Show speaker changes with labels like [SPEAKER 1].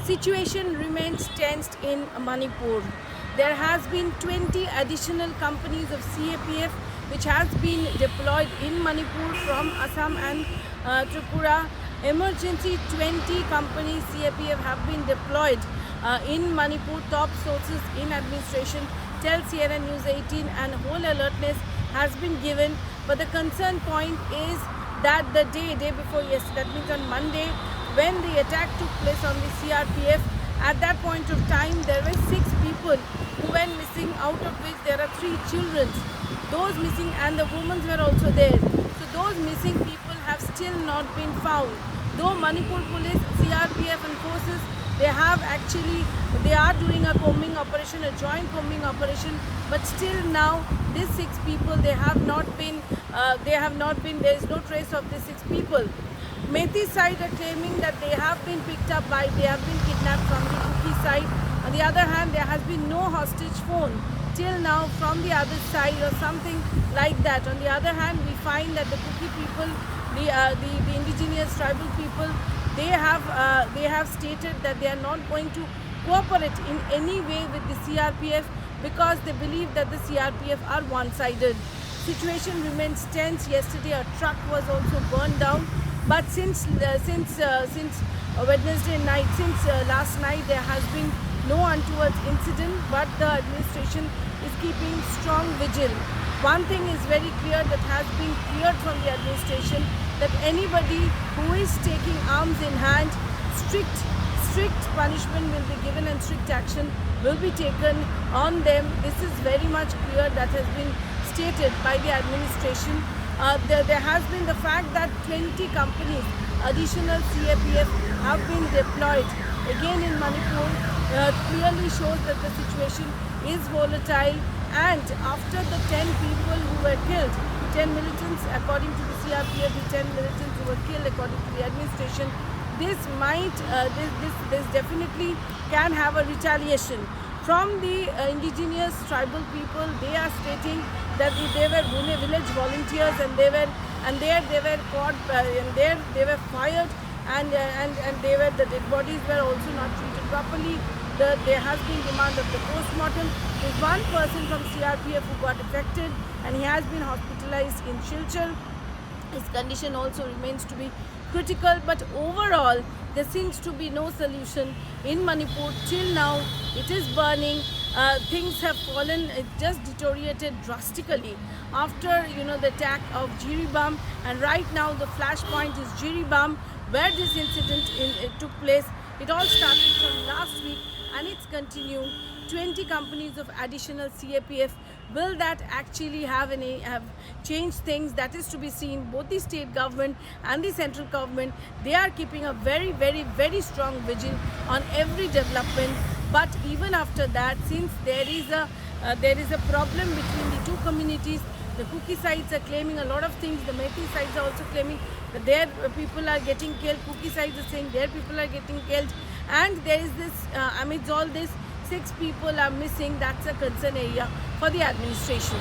[SPEAKER 1] Situation remains tensed in Manipur. There has been 20 additional companies of CAPF which has been deployed in Manipur from Assam and Tripura. Emergency 20 companies CAPF have been deployed in Manipur. Top sources in administration tell CNN News 18 and whole alertness has been given. But the concern point is that the day before yesterday, that means on Monday, when the attack took place on the CRPF, at that point of time there were 6 people who went missing, out of which there are 3 children. Those missing and the women were also there. So those missing people have still not been found. Though Manipur police, CRPF and forces, they are doing a combing operation, a joint combing operation, but still now these 6 people, there is no trace of these 6 people. Meitei side are claiming that they have been kidnapped from the Kuki side. On the other hand, there has been no hostage phone till now from the other side or something like that. On the other hand, we find that the Kuki people, the indigenous tribal people, they have stated that they are not going to cooperate in any way with the CRPF because they believe that the CRPF are one-sided. Situation remains tense. Yesterday, a truck was also burned down. But since Wednesday night, last night, there has been no untoward incident, but the administration is keeping strong vigil. One thing is very clear that has been cleared from the administration, that anybody who is taking arms in hand, strict punishment will be given and strict action will be taken on them. This is very much clear, that has been stated by the administration. There has been the fact that 20 companies, additional CAPF, have been deployed again in Manipur, clearly shows that the situation is volatile. And after the 10 people who were killed, 10 militants, according to the CRPF, the 10 militants who were killed according to the administration, this definitely can have a retaliation. From the indigenous tribal people, they are stating that they were village volunteers and they were caught and they were fired and the dead bodies were also not treated properly. There has been demand of the post-mortem. There's one person from CRPF who got affected and he has been hospitalized in Silchar. His condition also remains to be critical, but overall there seems to be no solution in Manipur. Till now it is burning. Things have fallen, it just deteriorated drastically after the attack of Jiribam, and right now the flashpoint is Jiribam, where this incident took place. It all started from last week and it's continued. 20 companies of additional CAPF. Will that actually have changed things? That is to be seen. Both the state government and the central government, they are keeping a very, very, very strong vigil on every development. But even after that, since there is a problem between the two communities, the Kuki sides are claiming a lot of things. The Meitei sides are also claiming that their people are getting killed. Kuki sides are saying their people are getting killed. And there is this, amidst all this, 6 people are missing. That's a concern area for the administration.